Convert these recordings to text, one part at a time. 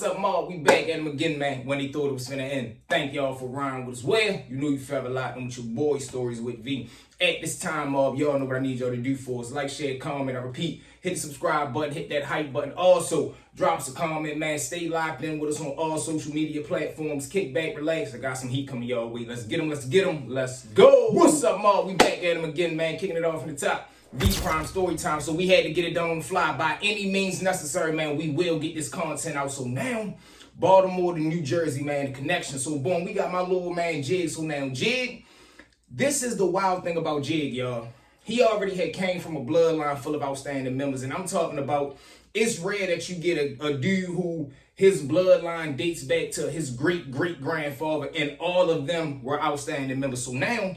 What's up, Mark? We back at him again, man, when they thought it was finna end. Thank y'all for riding with us. Well, you know you forever locked on with your boy Stories with V. At this time, y'all know what I need y'all to do for us. Like, share, comment, I repeat. Hit the subscribe button, hit that hype button. Also, drop us a comment, man. Stay locked in with us on all social media platforms. Kick back, relax. I got some heat coming y'all way. Let's get them, let's go. What's up, Mark? We back at him again, man. Kicking it off from the top. V-Prime story time, so we had to get it done on the fly. By any means necessary, man, we will get this content out. So now, Baltimore to New Jersey, man, the connection. So boom, we got my little man Jig. So now Jig, this is the wild thing about Jig, y'all. He already had came from a bloodline full of outstanding members, and I'm talking about, it's rare that you get a dude who his bloodline dates back to his great-great-grandfather, and all of them were outstanding members. So now,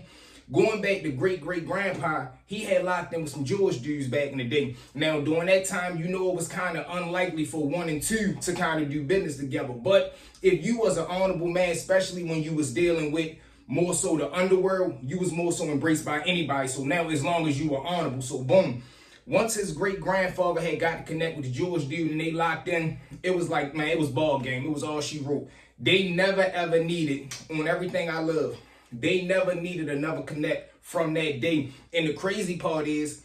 going back to great-great-grandpa, he had locked in with some Jewish dudes back in the day. Now, during that time, you know it was kind of unlikely for one and two to kind of do business together. But if you was an honorable man, especially when you was dealing with more so the underworld, you was more so embraced by anybody. So now, as long as you were honorable, so boom. Once his great-grandfather had got to connect with the Jewish dude and they locked in, it was like, man, it was ball game. It was all she wrote. They never, ever needed, on everything I love, they never needed another connect from that day. And the crazy part is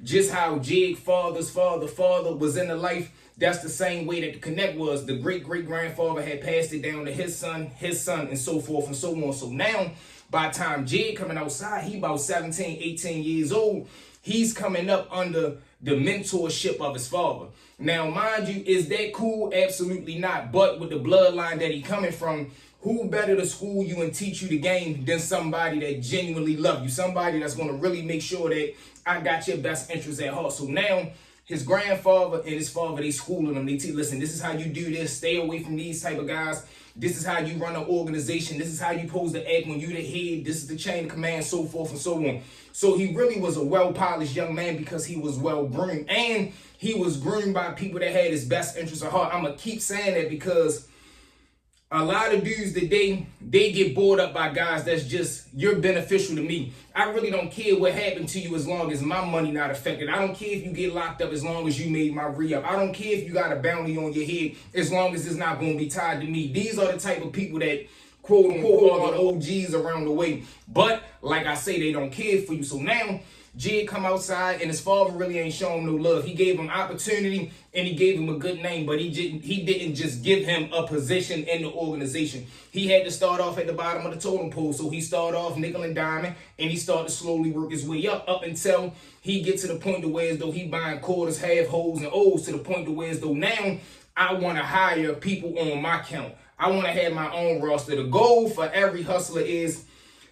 just how Jig father's father was in the life. That's the same way that the connect was. The great-great-grandfather had passed it down to his son, and so forth and so on. So now, by the time Jig coming outside, he about 17, 18 years old. He's coming up under the mentorship of his father. Now, mind you, is that cool? Absolutely not. But with the bloodline that he coming from, who better to school you and teach you the game than somebody that genuinely love you? Somebody that's going to really make sure that I got your best interests at heart. So now, his grandfather and his father, they schooling him. They teach, listen, this is how you do this. Stay away from these type of guys. This is how you run an organization. This is how you supposed to act when you the head. This is the chain of command, so forth and so on. So he really was a well-polished young man because he was well-groomed. And he was groomed by people that had his best interests at heart. I'm going to keep saying that because a lot of dudes today, they get bored up by guys that's just, you're beneficial to me. I really don't care what happened to you as long as my money not affected. I don't care if you get locked up as long as you made my re-up. I don't care if you got a bounty on your head as long as it's not going to be tied to me. These are the type of people that, quote unquote, are the OGs around the way. But, like I say, they don't care for you. So now, Jig come outside and his father really ain't showing no love. He gave him opportunity and he gave him a good name, but he didn't just give him a position in the organization. He had to start off at the bottom of the totem pole. So he started off nickel and diamond and he started to slowly work his way up until he gets to the point to where as though he buying quarters, half holes, and O's, to the point to where as though now I want to hire people on my count. I want to have my own roster. The goal for every hustler is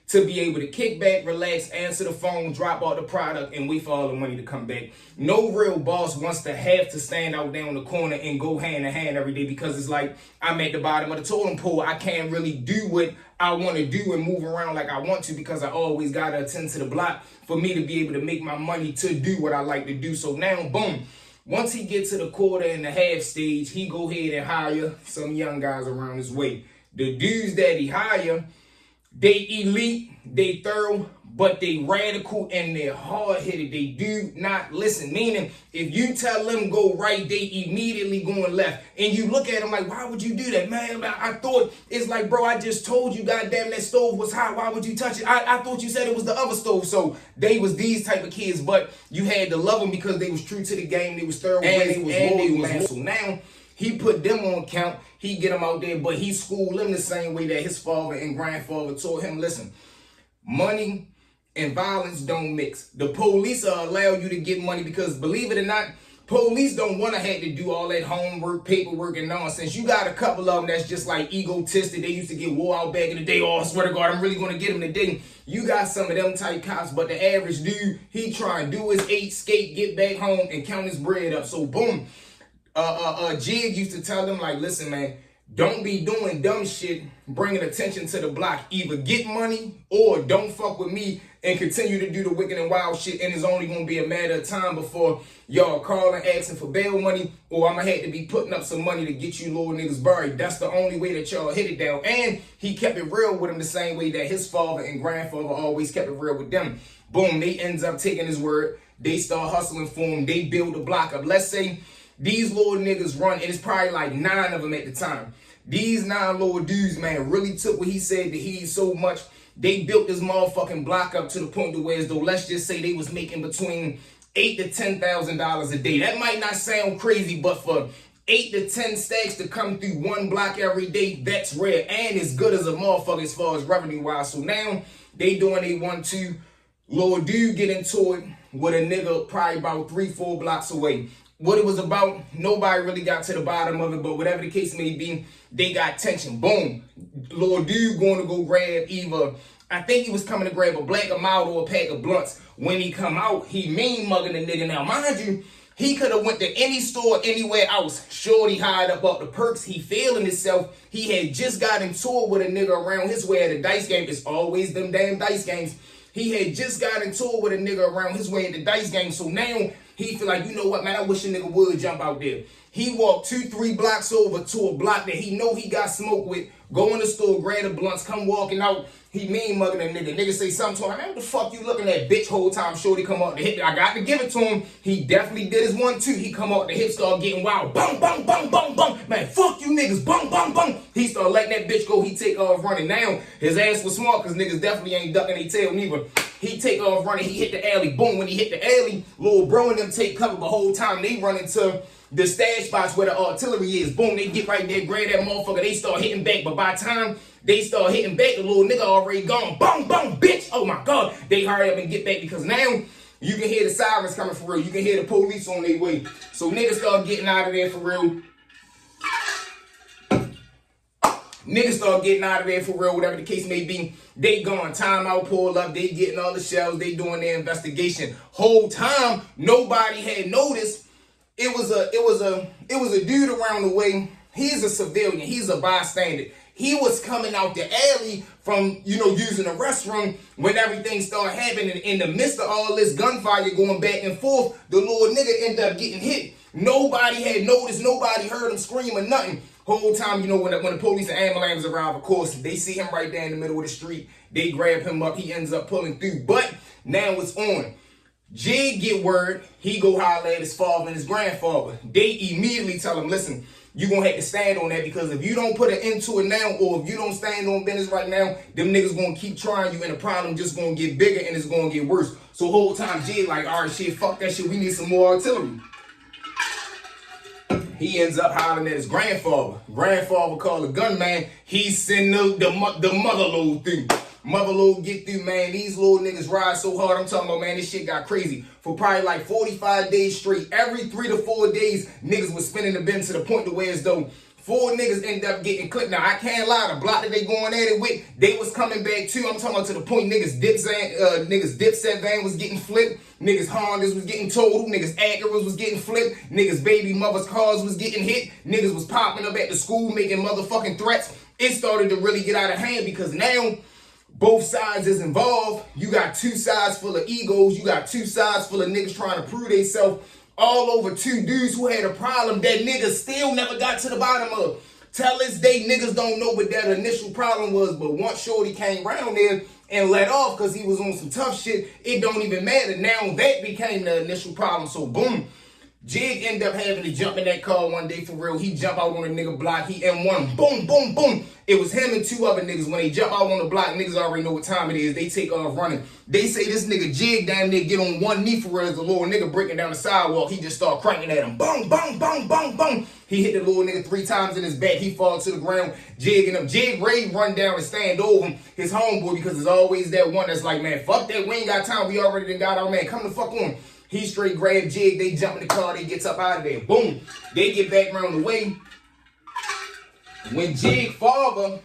to be able to kick back, relax, answer the phone, drop out the product, and wait for all the money to come back. No real boss wants to have to stand out down the corner and go hand in hand every day because it's like, I'm at the bottom of the totem pole. I can't really do what I want to do and move around like I want to because I always got to attend to the block for me to be able to make my money to do what I like to do. So now, boom. Once he gets to the quarter and the half stage, he go ahead and hire some young guys around his way. The dudes that he hire, they elite, they thorough, but they radical and they're hard-headed. They do not listen. Meaning, if you tell them go right, they immediately going left. And you look at them like, why would you do that, man? I thought, it's like, bro, I just told you, goddamn, that stove was hot. Why would you touch it? I thought you said it was the other stove. So they was these type of kids, but you had to love them because they was true to the game. They was thorough, and they was loyal. So now, he put them on count. He get them out there, but he schooled them the same way that his father and grandfather told him, listen, money and violence don't mix. The police allow you to get money because, believe it or not, police don't want to have to do all that homework, paperwork, and nonsense. You got a couple of them that's just like egotistic. They used to get wore out back in the day. Oh, I swear to God, I'm really going to get them today. You got some of them type cops, but the average dude, he try and do his 8, skate, get back home, and count his bread up. So, boom. Jig used to tell them, like, listen, man, don't be doing dumb shit, bringing attention to the block. Either get money or don't fuck with me and continue to do the wicked and wild shit. And it's only going to be a matter of time before y'all calling, asking for bail money, or I'm going to have to be putting up some money to get you little niggas buried. That's the only way that y'all hit it down. And he kept it real with him the same way that his father and grandfather always kept it real with them. Boom, they ends up taking his word. They start hustling for him. They build the block up. Let's say These little niggas run, and it's probably like 9 of them at the time. These 9 little dudes, man, really took what he said to heed so much. They built this motherfucking block up to the point to where, as though, let's just say they was making between $8,000 to $10,000 a day. That might not sound crazy, but for 8 to 10 stacks to come through one block every day, that's rare and as good as a motherfucker as far as revenue wise. So now they doing a 1-2. Little dude get into it with a nigga probably about 3-4 blocks away. What it was about, nobody really got to the bottom of it, but whatever the case may be, they got tension. Boom. Little dude going to go grab either, I think he was coming to grab a black, a mild, or a pack of blunts. When he come out, he mean mugging the nigga. Now, mind you, he could have went to any store, anywhere else. Shorty hired up the perks. He feeling himself. He had just got into it with a nigga around his way at a dice game. It's always them damn dice games. He had just got into it with a nigga around his way at the dice game. So now he feel like, you know what, man, I wish a nigga would jump out there. He walked 2-3 blocks over to a block that he know he got smoked with. Go in the store, grab the blunts, come walking out. He mean mugging a nigga. Nigga say something to him. Man, what the fuck you looking at, bitch, whole time? Shorty come out the hip. I got to give it to him. He definitely did his 1-2. He come out the hip, start getting wild. Bang, bang, bang, bang, bang. Man, fuck you niggas. Bang, bang, bang. He start letting that bitch go. He take off running. Now, his ass was smart because niggas definitely ain't ducking their tail neither. He take off running. He hit the alley. Boom. When he hit the alley, little bro and them take cover. The whole time they run into the stash spots where the artillery is. Boom. They get right there, grab that motherfucker. They start hitting back. But by the time they start hitting back, the little nigga already gone. Bang, bang, bitch. Oh my God. They hurry up and get back because now you can hear the sirens coming for real. You can hear the police on their way. So niggas start getting out of there for real. Niggas start getting out of there for real, whatever the case may be. They gone, timeout, pull up, they getting all the shells, they doing their investigation. Whole time, nobody had noticed. It was a dude around the way. He's a civilian, he's a bystander. He was coming out the alley from, using the restroom when everything started happening. In the midst of all this gunfire going back and forth, the little nigga ended up getting hit. Nobody had noticed, nobody heard him scream or nothing. Whole time, when the police and ambulance arrive, of course, they see him right there in the middle of the street. They grab him up. He ends up pulling through. But now it's on. Jig get word. He go holler at his father and his grandfather. They immediately tell him, listen, you're going to have to stand on that because if you don't put an end to it now or if you don't stand on business right now, them niggas going to keep trying you and the problem just going to get bigger and it's going to get worse. So whole time, Jig like, all right, shit, fuck that shit. We need some more artillery. He ends up hollering at his grandfather. Grandfather called the gunman. He send the mother load through. Mother load get through, man. These little niggas ride so hard. I'm talking about, man, this shit got crazy. For probably like 45 days straight. Every 3 to 4 days, niggas was spinning the bin to the point to where as though 4 niggas end up getting clipped. Now, I can't lie. The block that they going at it with, they was coming back too. I'm talking about to the point niggas Dipset van was getting flipped. Niggas Hondas was getting totaled. Niggas Acuras was getting flipped. Niggas baby mother's cars was getting hit. Niggas was popping up at the school making motherfucking threats. It started to really get out of hand because now both sides is involved. You got 2 sides full of egos. You got 2 sides full of niggas trying to prove themselves. All over 2 dudes who had a problem that niggas still never got to the bottom of. Till this day, niggas don't know what that initial problem was, but once Shorty came around there and let off because he was on some tough shit, it don't even matter. Now that became the initial problem. So boom, Jig ended up having to jump in that car one day for real. He jump out on a nigga block. He M1. Boom, boom, boom. It was him and 2 other niggas. When they jump out on the block, niggas already know what time it is. They take off running. They say this nigga Jig down there get on one knee for real as the little nigga breaking down the sidewalk. He just start cranking at him. Bang, bang, bang, bang, bang. He hit the little nigga 3 times in his back. He fall to the ground. Jig and him. Jig Ray run down and stand over him. His homeboy, because there's always that one that's like, man, fuck that. We ain't got time. We already done got our man. Come the fuck on. He straight grab Jig. They jump in the car. They gets up out of there. Boom. They get back around the way. When Jig father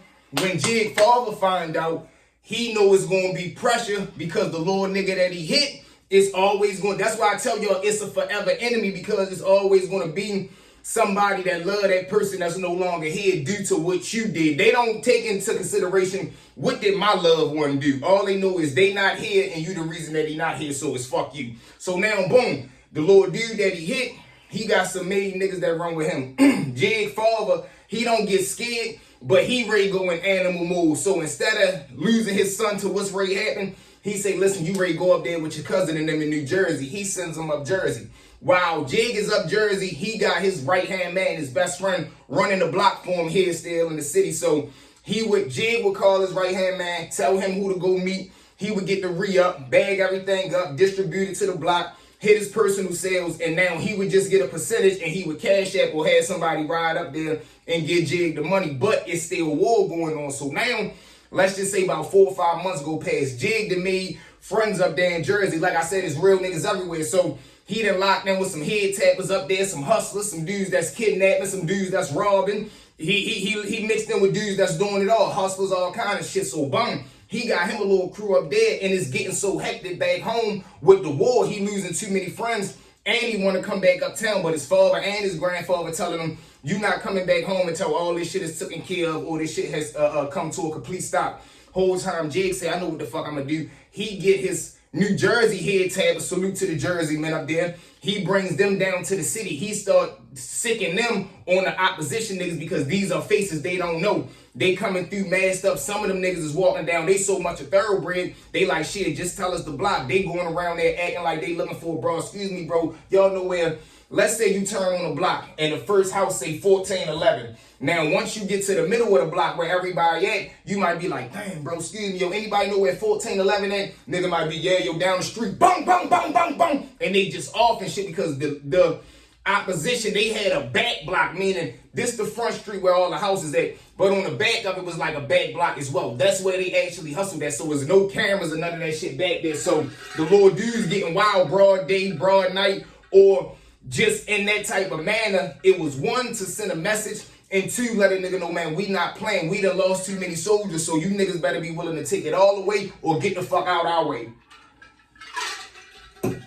find out, he know it's going to be pressure because the little nigga that he hit is always going. That's why I tell y'all it's a forever enemy because it's always going to be somebody that love that person that's no longer here due to what you did. They don't take into consideration what did my loved one do. All they know is they not here and you the reason that he not here, so it's fuck you. So now, boom, the little dude that he hit, he got some made niggas that run with him. Jig father, he don't get scared, but he ready go in animal mode. So instead of losing his son to what's ready happen, he say, listen, you ready go up there with your cousin and them in New Jersey. He sends them up Jersey. While Jig is up Jersey, he got his right-hand man, his best friend, running the block for him here still in the city. So Jig would call his right-hand man, tell him who to go meet. He would get the re-up, bag everything up, distribute it to the block, hit his personal sales, and now he would just get a percentage and he would cash app or have somebody ride up there and get Jig the money. But it's still war going on. So now, let's just say about 4 or 5 months go past. Jig done made friends up there in Jersey. Like I said, it's real niggas everywhere. So he done locked in with some head tappers up there, some hustlers, some dudes that's kidnapping, some dudes that's robbing. He mixed in with dudes that's doing it all, hustlers, all kind of shit. So boom, he got him a little crew up there, and it's getting so hectic back home with the war. He losing too many friends, and he want to come back uptown. But his father and his grandfather telling him, "You not coming back home until all this shit is taken care of, or this shit has come to a complete stop." Whole time Jig say, "I know what the fuck I'm gonna do." He get his New Jersey head tab, a salute to the Jersey men up there. He brings them down to the city. He start sicking them on the opposition niggas because these are faces they don't know. They coming through masked up. Some of them niggas is walking down. They so much a thoroughbred. They like, shit, just tell us the block. They going around there acting like they looking for a bro. Excuse me, bro. Y'all know where. Let's say you turn on a block and the first house say 1411. Now, once you get to the middle of the block where everybody at, you might be like, damn, bro, excuse me, yo, anybody know where 1411 at? Nigga might be, yeah, yo, down the street, bang, bang, bang, bang, bang. And they just off and shit because the opposition, they had a back block, meaning this the front street where all the houses at, but on the back of it was like a back block as well. That's where they actually hustled at. So there's no cameras or none of that shit back there. So the little dudes getting wild broad day, broad night, or just in that type of manner. It was one, to send a message, and two, let a nigga know, man, we not playing. We done lost too many soldiers, so you niggas better be willing to take it all the way or get the fuck out our way.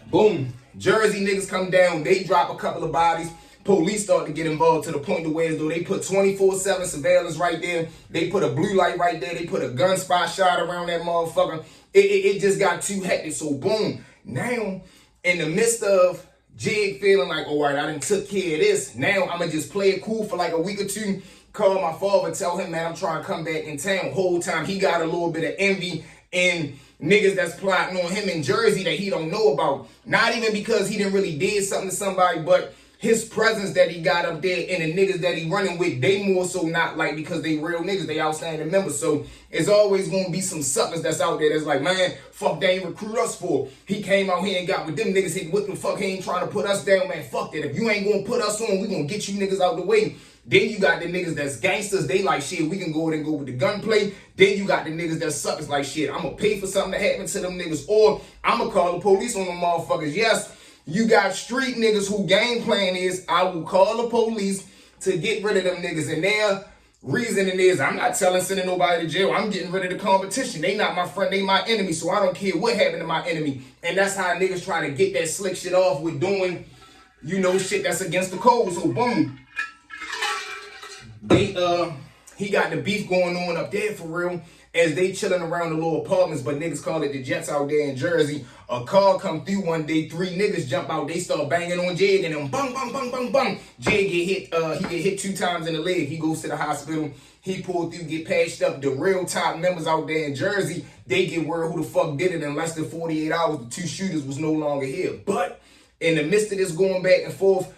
Boom. Jersey niggas come down. They drop a couple of bodies. Police start to get involved to the point to where as though they put 24/7 surveillance right there. They put a blue light right there. They put a gun spot shot around that motherfucker. It just got too hectic. So boom. Now, in the midst of Jig feeling like, all right, I done took care of this. Now I'm going to just play it cool for like a week or two. Call my father, tell him, man, I'm trying to come back in town. Whole time he got a little bit of envy and niggas that's plotting on him in Jersey that he don't know about. Not even because he didn't really did something to somebody, but his presence that he got up there and the niggas that he running with, they more so not like because they real niggas, they outstanding members. So it's always going to be some suckers that's out there that's like, man, fuck they ain't recruit us for. He came out here and got with them niggas. What the fuck, he ain't trying to put us down, man. Fuck that. If you ain't going to put us on, we going to get you niggas out the way. Then you got the niggas that's gangsters. They like, shit, we can go ahead and go with the gunplay. Then you got the niggas that suckers like, shit, I'm going to pay for something to happen to them niggas, or I'm going to call the police on them motherfuckers. Yes, you got street niggas who game plan is, I will call the police to get rid of them niggas. And their reasoning is, I'm not sending nobody to jail. I'm getting rid of the competition. They not my friend, they my enemy. So I don't care what happened to my enemy. And that's how niggas try to get that slick shit off with doing, you know, shit that's against the code. So boom. He got the beef going on up there for real as they chilling around the little apartments, but niggas call it the Jets out there in Jersey. A car come through one day, 3 niggas jump out, they start banging on Jig and them bang, bang, bang, bang, bang. Jig get hit, he get hit 2 times in the leg. He goes to the hospital. He pulled through, get patched up. The real top members out there in Jersey, they get word who the fuck did it in less than 48 hours. The 2 shooters was no longer here. But in the midst of this going back and forth,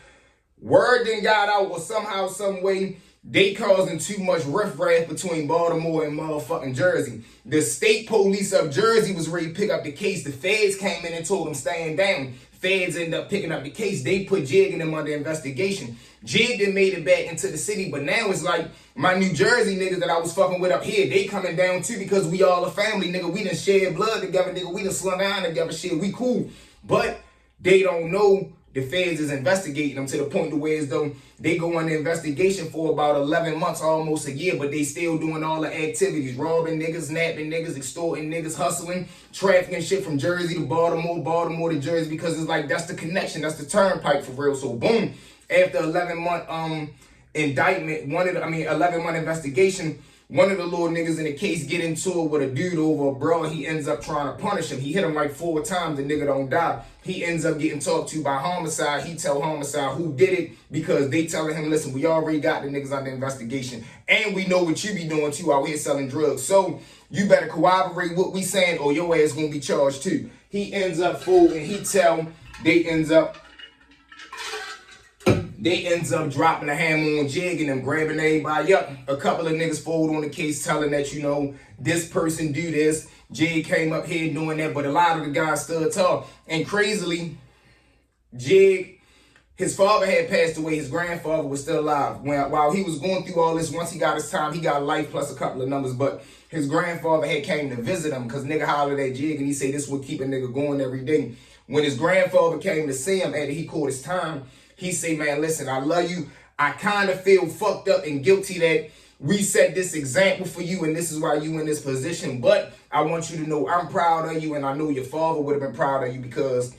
word then got out, or somehow, some way, they causing too much riffraff between Baltimore and motherfucking Jersey. The state police of Jersey was ready to pick up the case. The feds came in and told them stand down. Feds ended up picking up the case. They put Jig and them under investigation. Jig then made it back into the city, but now it's like my New Jersey niggas that I was fucking with up here, they coming down too because we all a family, nigga. We done shed blood together, nigga. We done slung down together, shit. We cool. But they don't know the feds is investigating them to the point to where as though they go under investigation for about 11 months, almost a year, but they still doing all the activities, robbing niggas, snapping niggas, extorting niggas, hustling, trafficking shit from Jersey to Baltimore, Baltimore to Jersey, because it's like, that's the connection, that's the turnpike for real. So boom, after 11-month indictment, 11-month investigation, one of the little niggas in the case get into it with a dude over a bro. He ends up trying to punish him. He hit him like 4 times. The nigga don't die. He ends up getting talked to by homicide. He tell homicide who did it because they telling him, listen, we already got the niggas under investigation. And we know what you be doing too out here selling drugs. So you better corroborate what we saying or your ass gonna be charged too. He ends up full and he tell, they ends up They ends up dropping the hammer on Jig and them, grabbing everybody up. A couple of niggas fold on the case telling that, you know, this person do this. Jig came up here doing that, but a lot of the guys stood tall. And crazily, Jig, his father had passed away. His grandfather was still alive. While he was going through all this, once he got his time, he got life plus a couple of numbers. But his grandfather had came to visit him because nigga hollered at Jig and he said this would keep a nigga going every day. When his grandfather came to see him after he caught his time, he say, man, listen, I love you. I kind of feel fucked up and guilty that we set this example for you and this is why you in this position. But I want you to know I'm proud of you and I know your father would have been proud of you because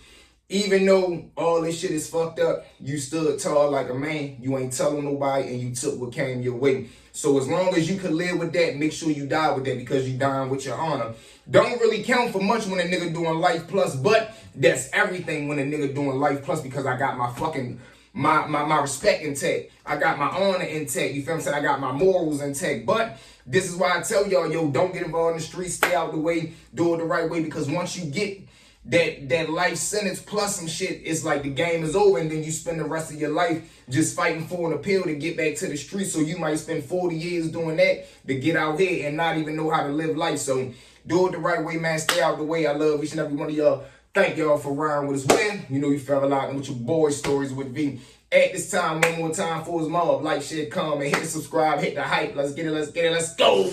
even though all this shit is fucked up, you stood tall like a man. You ain't telling nobody and you took what came your way. So as long as you can live with that, make sure you die with that because you dying with your honor. Don't really count for much when a nigga doing life plus, but that's everything when a nigga doing life plus because I got my fucking my respect intact. I got my honor intact. You feel what I'm saying? I got my morals intact. But this is why I tell y'all, yo, don't get involved in the streets. Stay out the way. Do it the right way because once you get that life sentence plus some shit, it's like the game is over and then you spend the rest of your life just fighting for an appeal to get back to the street. So you might spend 40 years doing that to get out here and not even know how to live life. So do it the right way, man. Stay out the way. I love each and every one of y'all. Thank y'all for riding with us. When you know you fell a lot with your boy stories with V. At this time, one more time for his mob. Like, share, comment, hit the subscribe, hit the hype. Let's get it, let's go.